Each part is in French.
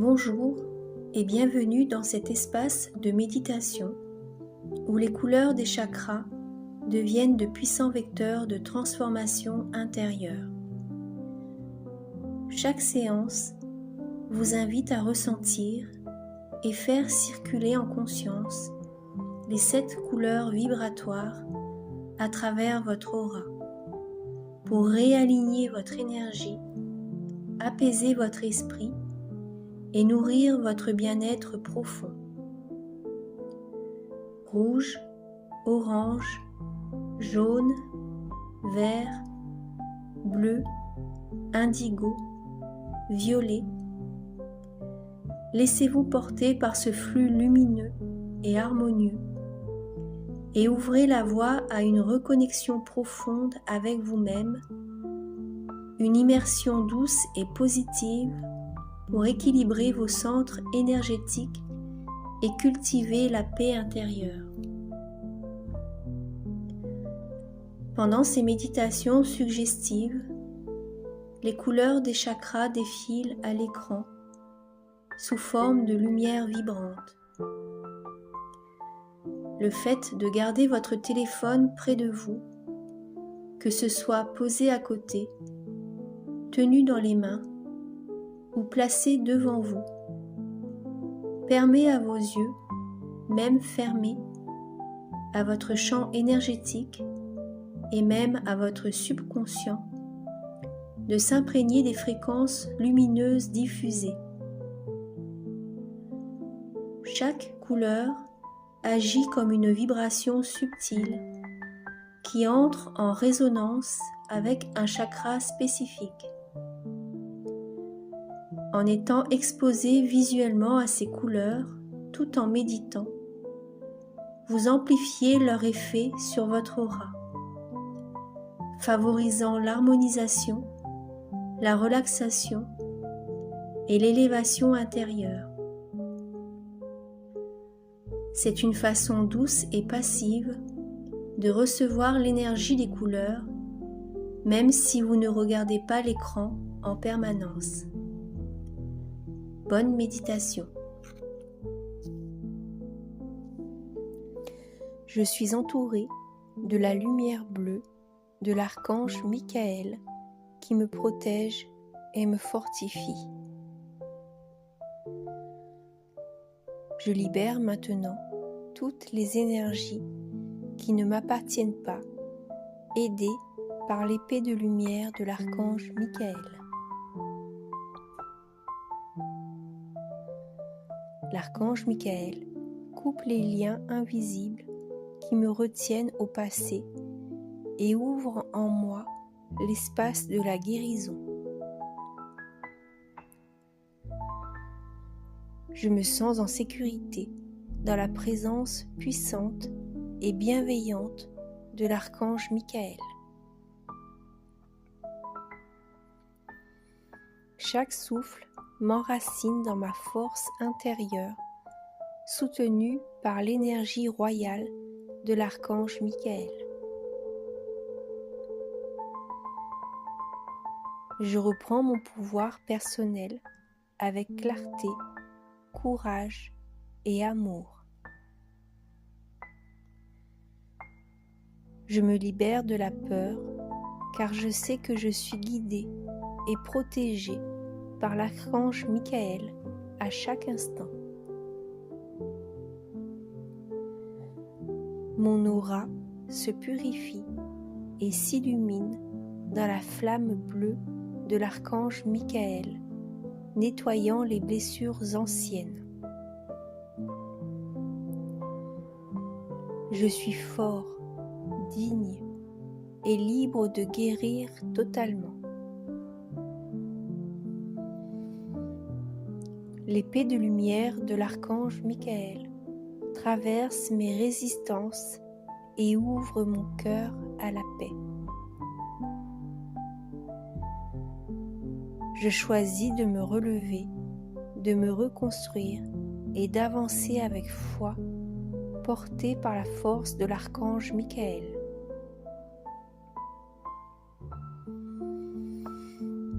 Bonjour et bienvenue dans cet espace de méditation où les couleurs des chakras deviennent de puissants vecteurs de transformation intérieure. Chaque séance vous invite à ressentir et faire circuler en conscience les 7 couleurs vibratoires à travers votre aura pour réaligner votre énergie, apaiser votre esprit et nourrir votre bien-être profond. Rouge, orange, jaune, vert, bleu, indigo, violet. Laissez-vous porter par ce flux lumineux et harmonieux et ouvrez la voie à une reconnexion profonde avec vous-même, une immersion douce et positive pour équilibrer vos centres énergétiques et cultiver la paix intérieure. Pendant ces méditations suggestives, les couleurs des chakras défilent à l'écran sous forme de lumière vibrante. Le fait de garder votre téléphone près de vous, que ce soit posé à côté, tenu dans les mains ou placé devant vous, permet à vos yeux, même fermés, à votre champ énergétique et même à votre subconscient, de s'imprégner des fréquences lumineuses diffusées. Chaque couleur agit comme une vibration subtile qui entre en résonance avec un chakra spécifique. En étant exposé visuellement à ces couleurs tout en méditant, vous amplifiez leur effet sur votre aura, favorisant l'harmonisation, la relaxation et l'élévation intérieure. C'est une façon douce et passive de recevoir l'énergie des couleurs, même si vous ne regardez pas l'écran en permanence. Bonne méditation. Je suis entourée de la lumière bleue de l'archange Michael qui me protège et me fortifie. Je libère maintenant toutes les énergies qui ne m'appartiennent pas, aidées par l'épée de lumière de l'archange Michael. L'archange Michael coupe les liens invisibles qui me retiennent au passé et ouvre en moi l'espace de la guérison. Je me sens en sécurité dans la présence puissante et bienveillante de l'archange Michael. Chaque souffle m'enracine dans ma force intérieure, soutenue par l'énergie royale de l'archange Michael. Je reprends mon pouvoir personnel avec clarté, courage et amour. Je me libère de la peur car je sais que je suis guidée et protégée par l'archange Michael à chaque instant. Mon aura se purifie et s'illumine dans la flamme bleue de l'archange Michael, nettoyant les blessures anciennes. Je suis fort, digne et libre de guérir totalement. L'épée de lumière de l'archange Michael traverse mes résistances et ouvre mon cœur à la paix. Je choisis de me relever, de me reconstruire et d'avancer avec foi, porté par la force de l'archange Michael.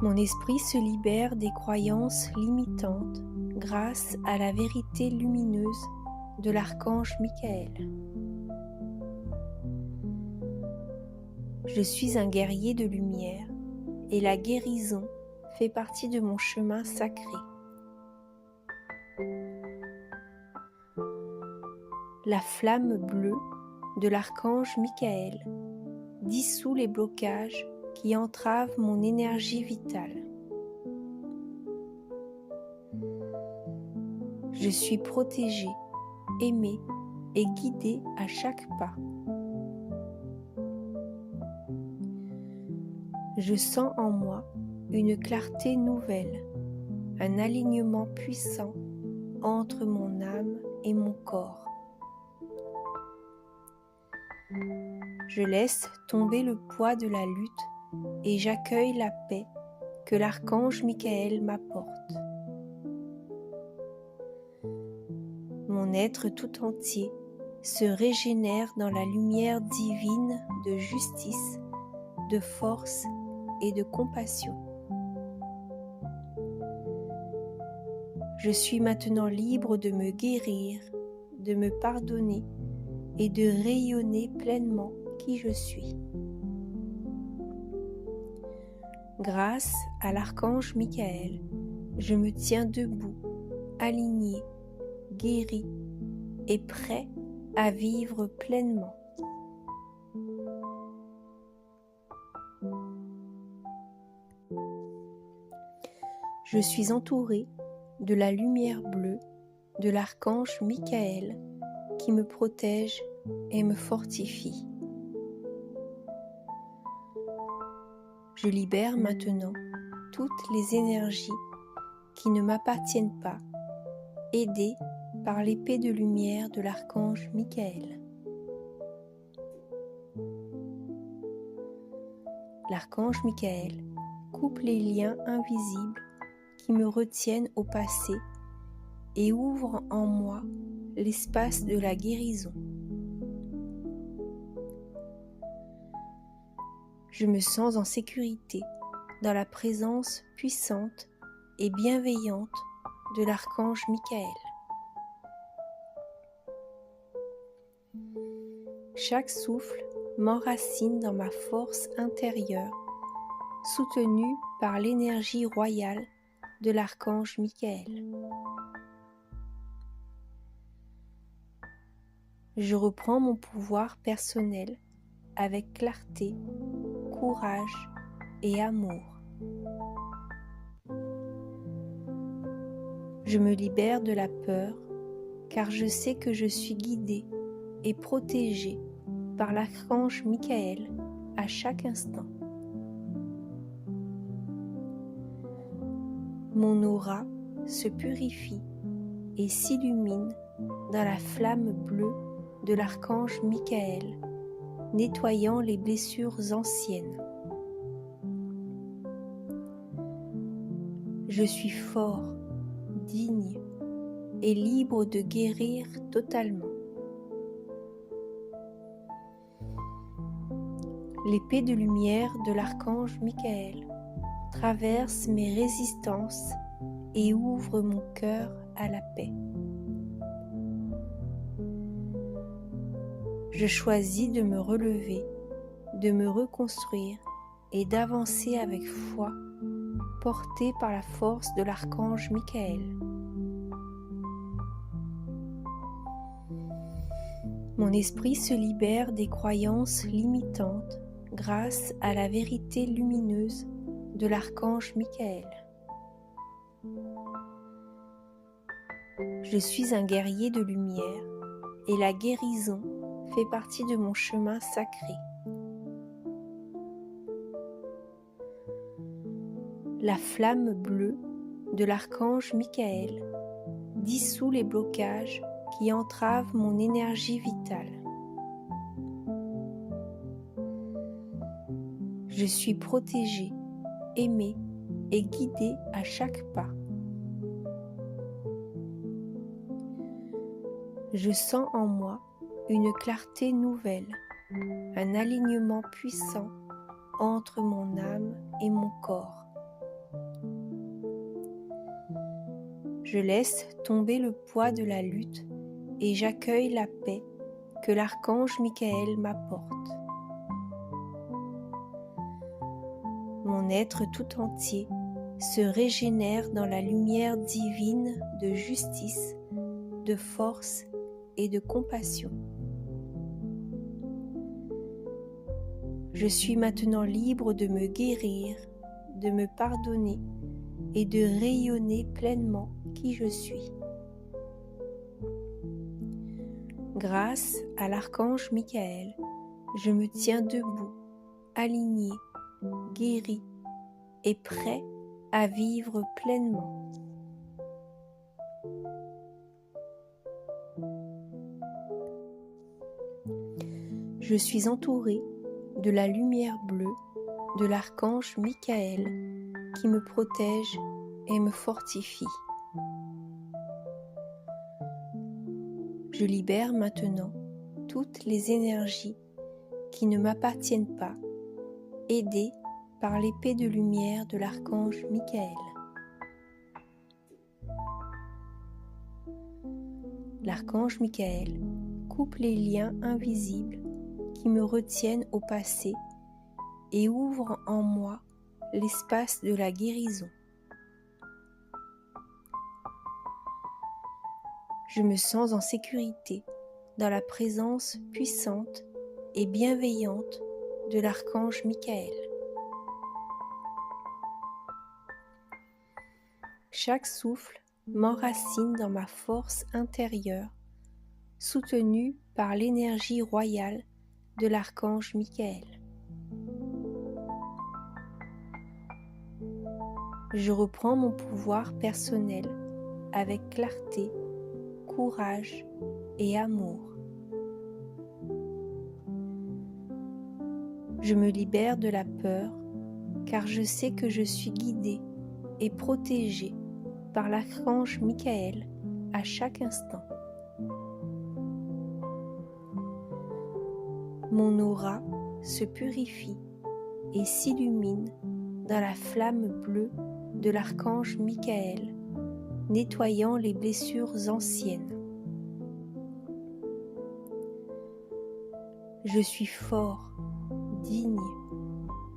Mon esprit se libère des croyances limitantes grâce à la vérité lumineuse de l'archange Michael. Je suis un guerrier de lumière et la guérison fait partie de mon chemin sacré. La flamme bleue de l'archange Michael dissout les blocages qui entravent mon énergie vitale. Je suis protégé, aimé et guidé à chaque pas. Je sens en moi une clarté nouvelle, un alignement puissant entre mon âme et mon corps. Je laisse tomber le poids de la lutte et j'accueille la paix que l'archange Michael m'apporte. Mon être tout entier se régénère dans la lumière divine de justice, de force et de compassion. Je suis maintenant libre de me guérir, de me pardonner et de rayonner pleinement qui je suis. Grâce à l'archange Michael, je me tiens debout, aligné, guéri et prêt à vivre pleinement. Je suis entouré de la lumière bleue de l'archange Michael qui me protège et me fortifie. Je libère maintenant toutes les énergies qui ne m'appartiennent pas, aidées par l'épée de lumière de l'archange Michael. L'archange Michael coupe les liens invisibles qui me retiennent au passé et ouvre en moi l'espace de la guérison. Je me sens en sécurité dans la présence puissante et bienveillante de l'archange Michael. Chaque souffle m'enracine dans ma force intérieure, soutenue par l'énergie royale de l'archange Michael. Je reprends mon pouvoir personnel avec clarté, courage et amour. Je me libère de la peur car je sais que je suis guidé et protégé par l'archange Michael à chaque instant. Mon aura se purifie et s'illumine dans la flamme bleue de l'archange Michael, nettoyant les blessures anciennes. Je suis fort, digne et libre de guérir totalement. L'épée de lumière de l'archange Michael traverse mes résistances et ouvre mon cœur à la paix. Je choisis de me relever, de me reconstruire et d'avancer avec foi, porté par la force de l'archange Michael. Mon esprit se libère des croyances limitantes grâce à la vérité lumineuse de l'archange Michael. Je suis un guerrier de lumière et la guérison fait partie de mon chemin sacré. La flamme bleue de l'archange Michael dissout les blocages qui entravent mon énergie vitale. Je suis protégé, aimé et guidé à chaque pas. Je sens en moi une clarté nouvelle, un alignement puissant entre mon âme et mon corps. Je laisse tomber le poids de la lutte et j'accueille la paix que l'archange Michael m'apporte. Mon être tout entier se régénère dans la lumière divine de justice, de force et de compassion. Je suis maintenant libre de me guérir, de me pardonner et de rayonner pleinement qui je suis. Grâce à l'archange Michael, je me tiens debout, aligné, guéri et prêt à vivre pleinement. Je suis entouré de la lumière bleue de l'archange Michael qui me protège et me fortifie. Je libère maintenant toutes les énergies qui ne m'appartiennent pas, aidées par l'épée de lumière de l'archange Michael. L'archange Michael coupe les liens invisibles qui me retiennent au passé et ouvre en moi l'espace de la guérison. Je me sens en sécurité dans la présence puissante et bienveillante de l'archange Michael. Chaque souffle m'enracine dans ma force intérieure, soutenue par l'énergie royale de l'archange Michael. Je reprends mon pouvoir personnel avec clarté, courage et amour. Je me libère de la peur car je sais que je suis guidée et protégée par l'archange Michael à chaque instant. Mon aura se purifie et s'illumine dans la flamme bleue de l'archange Michael, nettoyant les blessures anciennes. Je suis fort, digne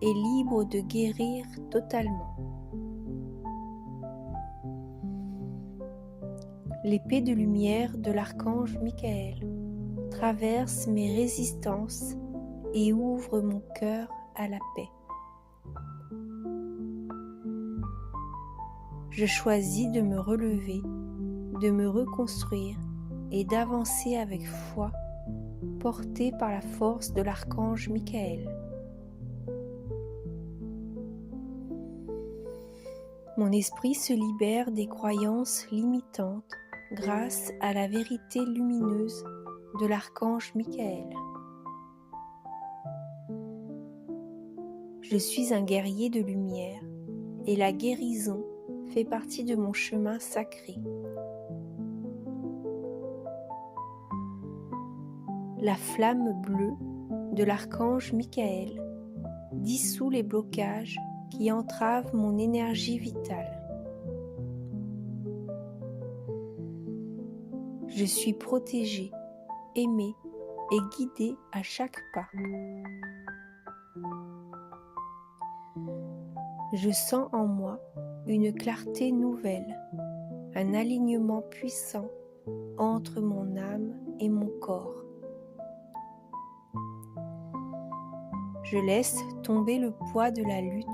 et libre de guérir totalement. L'épée de lumière de l'archange Michael traverse mes résistances et ouvre mon cœur à la paix. Je choisis de me relever, de me reconstruire et d'avancer avec foi, porté par la force de l'archange Michael. Mon esprit se libère des croyances limitantes grâce à la vérité lumineuse de l'archange Michael. Je suis un guerrier de lumière et la guérison fait partie de mon chemin sacré. La flamme bleue de l'archange Michael dissout les blocages qui entravent mon énergie vitale. Je suis protégée, aimée et guidée à chaque pas. Je sens en moi une clarté nouvelle, un alignement puissant entre mon âme et mon corps. Je laisse tomber le poids de la lutte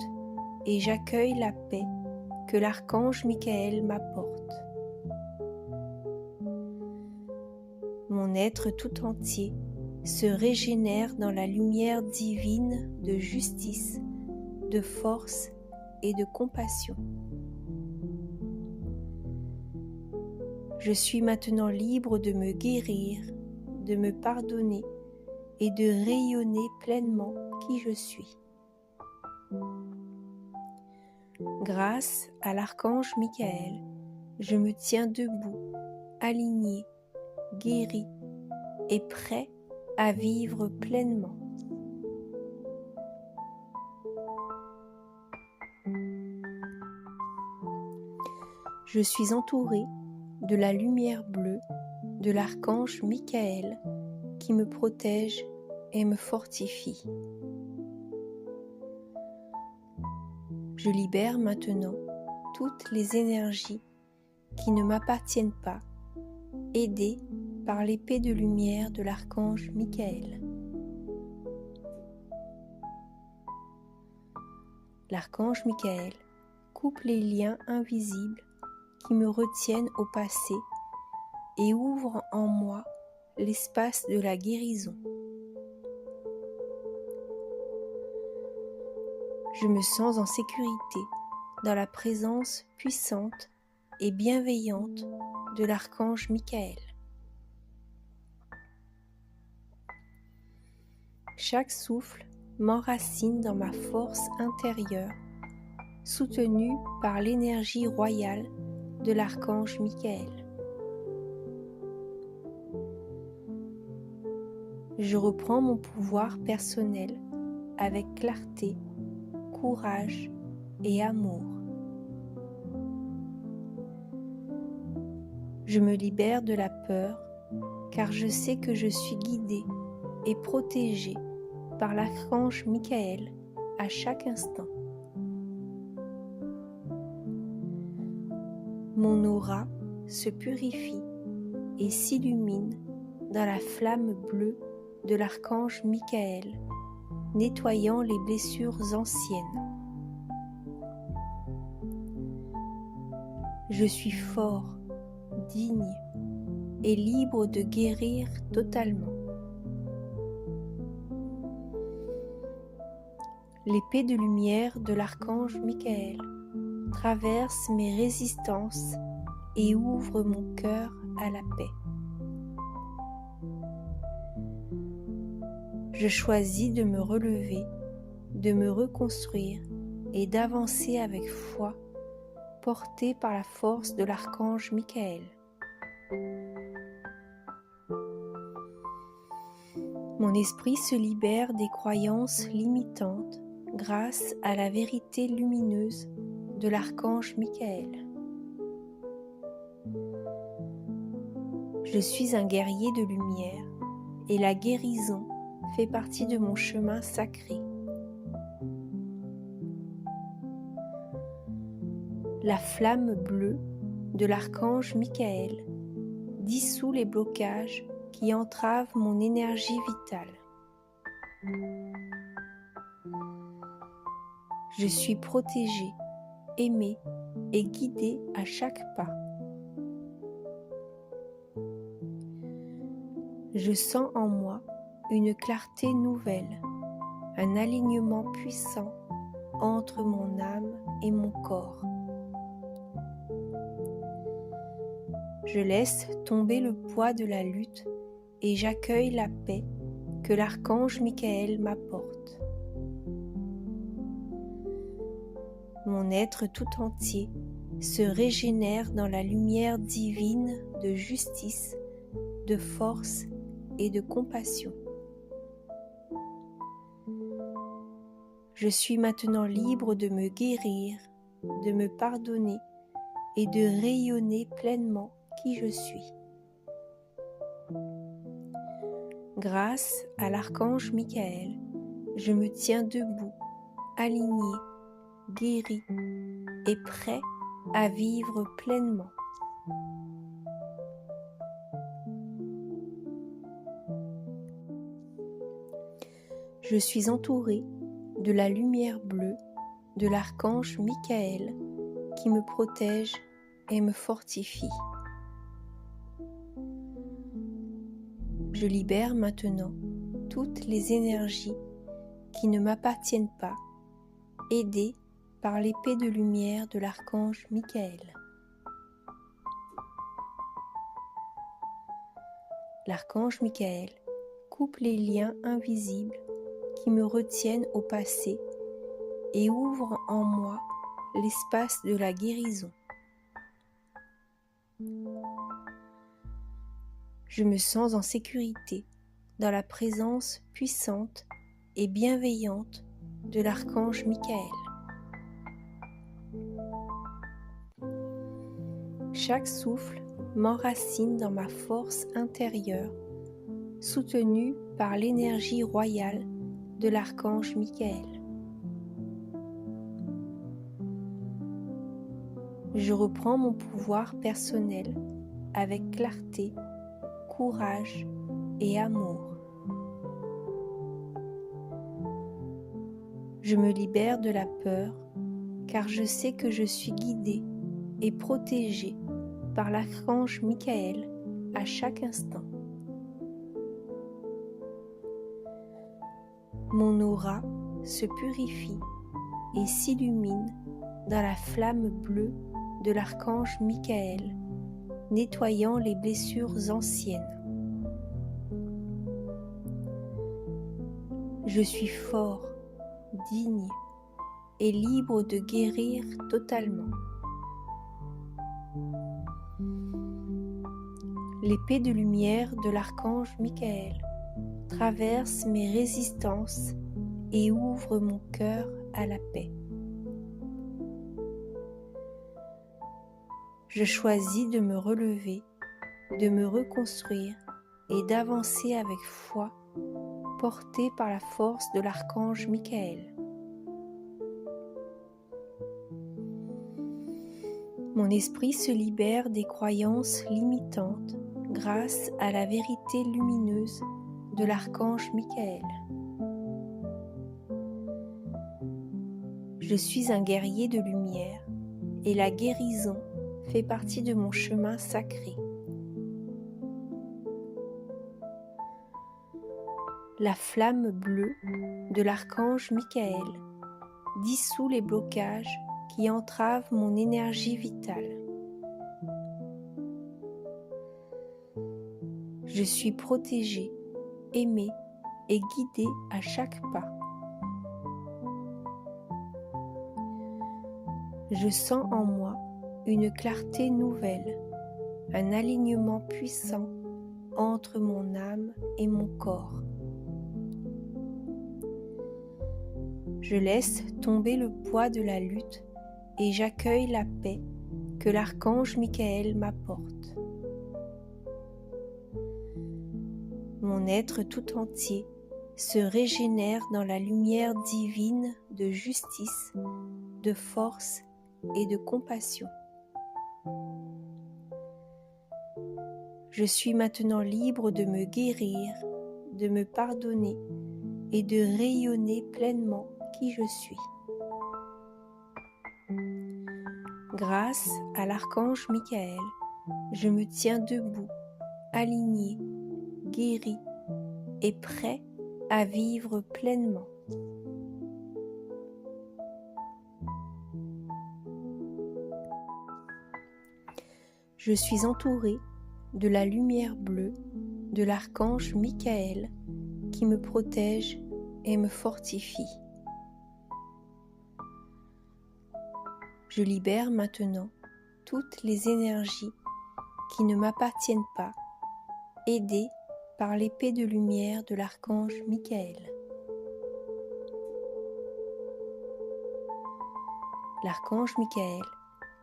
et j'accueille la paix que l'archange Michael m'apporte. Mon être tout entier se régénère dans la lumière divine de justice, de force et de compassion. Je suis maintenant libre de me guérir, de me pardonner et de rayonner pleinement qui je suis. Grâce à l'archange Michael, je me tiens debout, aligné, guéri et prêt à vivre pleinement. Je suis entourée de la lumière bleue de l'archange Michael qui me protège et me fortifie. Je libère maintenant toutes les énergies qui ne m'appartiennent pas, aidées par l'épée de lumière de l'archange Michael. L'archange Michael coupe les liens invisibles qui me retiennent au passé et ouvre en moi l'espace de la guérison. Je me sens en sécurité dans la présence puissante et bienveillante de l'archange Michael. Chaque souffle m'enracine dans ma force intérieure, soutenue par l'énergie royale de l'archange Michael. Je reprends mon pouvoir personnel avec clarté, courage et amour. Je me libère de la peur car je sais que je suis guidée et protégée par l'archange Michael à chaque instant. Mon aura se purifie et s'illumine dans la flamme bleue de l'archange Michael, nettoyant les blessures anciennes. Je suis fort, digne et libre de guérir totalement. L'épée de lumière de l'archange Michael traverse mes résistances et ouvre mon cœur à la paix. Je choisis de me relever, de me reconstruire et d'avancer avec foi, porté par la force de l'archange Michael. Mon esprit se libère des croyances limitantes grâce à la vérité lumineuse de l'archange Michael. Je suis un guerrier de lumière et la guérison fait partie de mon chemin sacré. La flamme bleue de l'archange Michael dissout les blocages qui entravent mon énergie vitale. Je suis protégée, aimée et guidée à chaque pas. Je sens en moi une clarté nouvelle, un alignement puissant entre mon âme et mon corps. Je laisse tomber le poids de la lutte et j'accueille la paix que l'archange Michael m'apporte. Mon être tout entier se régénère dans la lumière divine de justice, de force et de compassion. Je suis maintenant libre de me guérir, de me pardonner et de rayonner pleinement qui je suis. Grâce à l'archange Michael, je me tiens debout, aligné, guéri et prêt à vivre pleinement. Je suis entourée de la lumière bleue de l'archange Michael qui me protège et me fortifie. Je libère maintenant toutes les énergies qui ne m'appartiennent pas, aidées par l'épée de lumière de l'archange Michael. L'archange Michael coupe les liens invisibles qui me retiennent au passé et ouvre en moi l'espace de la guérison. Je me sens en sécurité dans la présence puissante et bienveillante de l'archange Michael. Chaque souffle m'enracine dans ma force intérieure, soutenue par l'énergie royale de l'archange Michael. Je reprends mon pouvoir personnel avec clarté, courage et amour. Je me libère de la peur car je sais que je suis guidée et protégée par l'archange Michael à chaque instant. Mon aura se purifie et s'illumine dans la flamme bleue de l'archange Michael, nettoyant les blessures anciennes. Je suis fort, digne et libre de guérir totalement. L'épée de lumière de l'archange Michael traverse mes résistances et ouvre mon cœur à la paix. Je choisis de me relever, de me reconstruire et d'avancer avec foi, porté par la force de l'archange Michael. Mon esprit se libère des croyances limitantes grâce à la vérité lumineuse de l'archange Michael. Je suis un guerrier de lumière et la guérison fait partie de mon chemin sacré. La flamme bleue de l'archange Michael dissout les blocages qui entravent mon énergie vitale. Je suis protégée, aimée et guidée à chaque pas. Je sens en moi une clarté nouvelle, un alignement puissant entre mon âme et mon corps. Je laisse tomber le poids de la lutte et j'accueille la paix que l'archange Michael m'apporte. Mon être tout entier se régénère dans la lumière divine de justice, de force et de compassion. Je suis maintenant libre de me guérir, de me pardonner et de rayonner pleinement qui je suis. Grâce à l'archange Michael, je me tiens debout, aligné, guéri et prêt à vivre pleinement. Je suis entouré de la lumière bleue de l'archange Michael qui me protège et me fortifie. Je libère maintenant toutes les énergies qui ne m'appartiennent pas, aidées par l'épée de lumière de l'archange Michael. L'archange Michael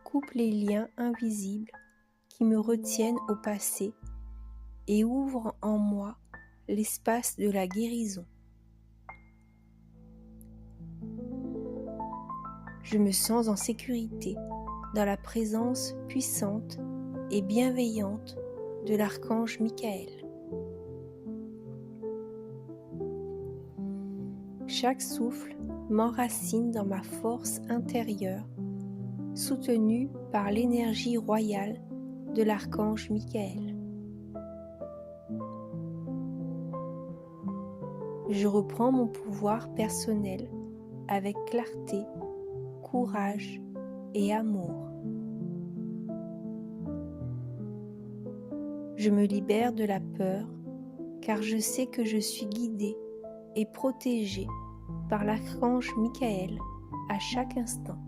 coupe les liens invisibles qui me retiennent au passé et ouvre en moi l'espace de la guérison. Je me sens en sécurité dans la présence puissante et bienveillante de l'archange Michael. Chaque souffle m'enracine dans ma force intérieure, soutenue par l'énergie royale de l'archange Michael. Je reprends mon pouvoir personnel avec clarté, courage et amour. Je me libère de la peur car je sais que je suis guidée et protégée par l'archange Michael à chaque instant.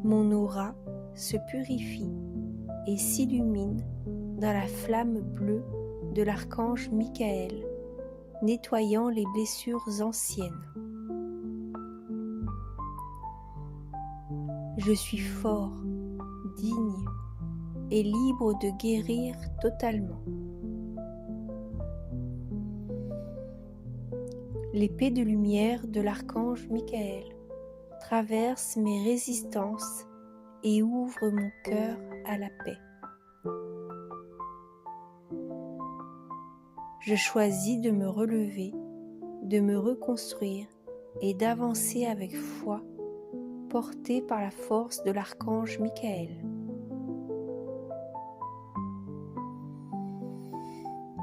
Mon aura se purifie et s'illumine dans la flamme bleue de l'archange Michael, nettoyant les blessures anciennes. Je suis fort, digne et libre de guérir totalement. L'épée de lumière de l'archange Michael traverse mes résistances et ouvre mon cœur à la paix. Je choisis de me relever, de me reconstruire et d'avancer avec foi, porté par la force de l'archange Michael.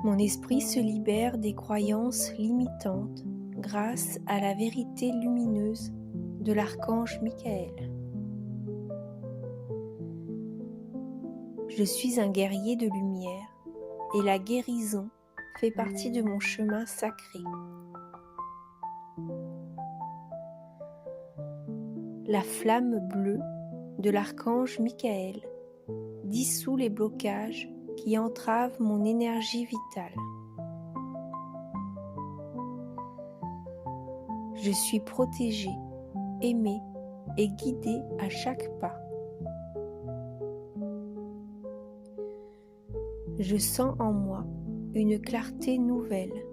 Mon esprit se libère des croyances limitantes grâce à la vérité lumineuse de l'archange Michael. Je suis un guerrier de lumière et la guérison fait partie de mon chemin sacré. La flamme bleue de l'archange Michael dissout les blocages qui entravent mon énergie vitale. Je suis protégé, aimé et guidé à chaque pas. Je sens en moi une clarté nouvelle,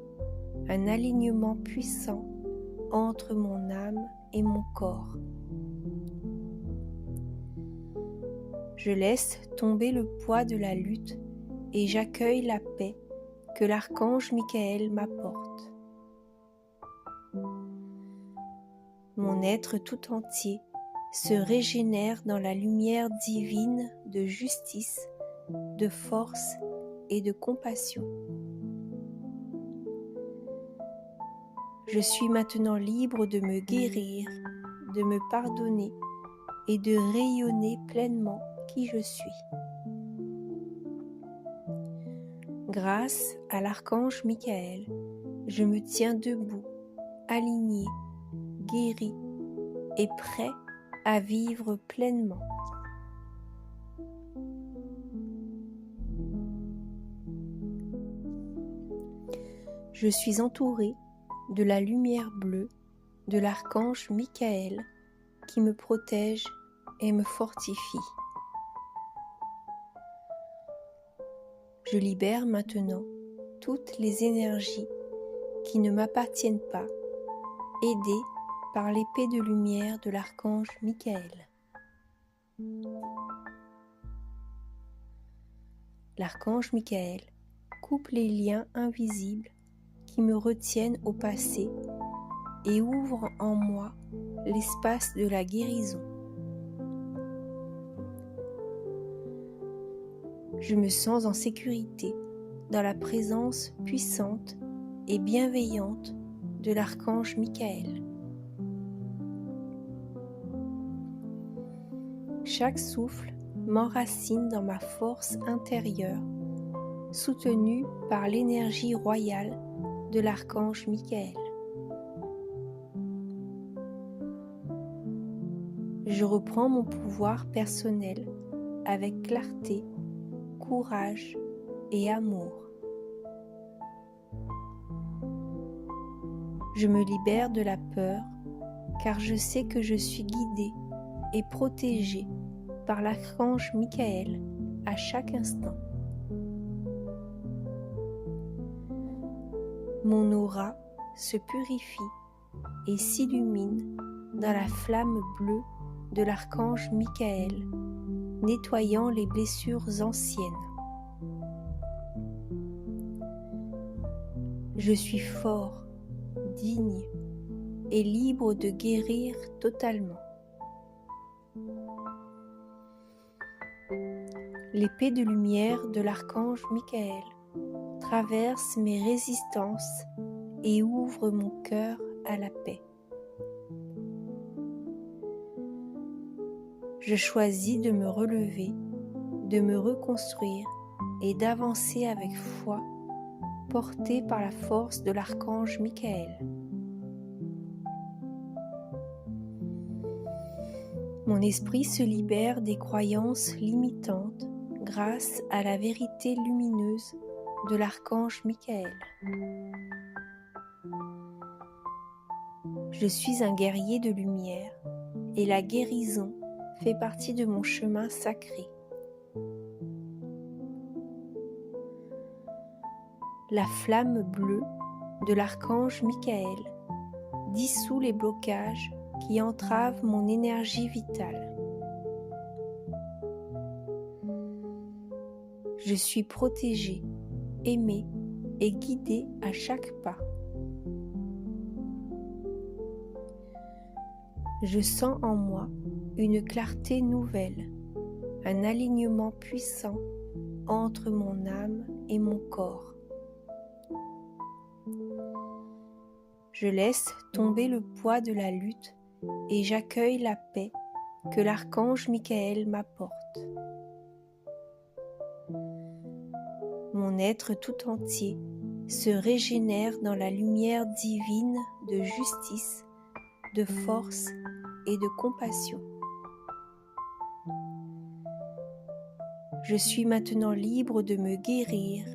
un alignement puissant entre mon âme et mon corps. Je laisse tomber le poids de la lutte et j'accueille la paix que l'archange Michael m'apporte. Mon être tout entier se régénère dans la lumière divine de justice, de force et de compassion. Je suis maintenant libre de me guérir, de me pardonner et de rayonner pleinement qui je suis. Grâce à l'archange Michael, je me tiens debout, aligné, guéri et prêt à vivre pleinement. Je suis entouré de la lumière bleue de l'archange Michael qui me protège et me fortifie. Je libère maintenant toutes les énergies qui ne m'appartiennent pas, aidées par l'épée de lumière de l'archange Michael. L'archange Michael coupe les liens invisibles qui me retiennent au passé et ouvre en moi l'espace de la guérison. Je me sens en sécurité dans la présence puissante et bienveillante de l'archange Michael. Chaque souffle m'enracine dans ma force intérieure, soutenue par l'énergie royale de l'archange Michael. Je reprends mon pouvoir personnel avec clarté, courage et amour. Je me libère de la peur car je sais que je suis guidé et protégé par l'archange Michael à chaque instant. Mon aura se purifie et s'illumine dans la flamme bleue de l'archange Michael, nettoyant les blessures anciennes. Je suis fort, digne et libre de guérir totalement. L'épée de lumière de l'archange Michael traverse mes résistances et ouvre mon cœur à la paix. Je choisis de me relever, de me reconstruire et d'avancer avec foi, porté par la force de l'archange Michael. Mon esprit se libère des croyances limitantes grâce à la vérité lumineuse de l'archange Michael. Je suis un guerrier de lumière et la guérison fait partie de mon chemin sacré. La flamme bleue de l'archange Michael dissout les blocages qui entravent mon énergie vitale. Je suis protégée, aimée et guidée à chaque pas. Je sens en moi une clarté nouvelle, un alignement puissant entre mon âme et mon corps. Je laisse tomber le poids de la lutte et j'accueille la paix que l'archange Michael m'apporte. Mon être tout entier se régénère dans la lumière divine de justice, de force et de compassion. Je suis maintenant libre de me guérir,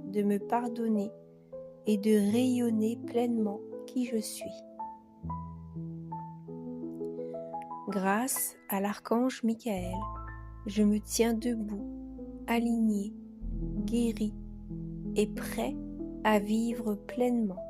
de me pardonner et de rayonner pleinement qui je suis. Grâce à l'archange Michael, je me tiens debout, aligné, guéri et prêt à vivre pleinement.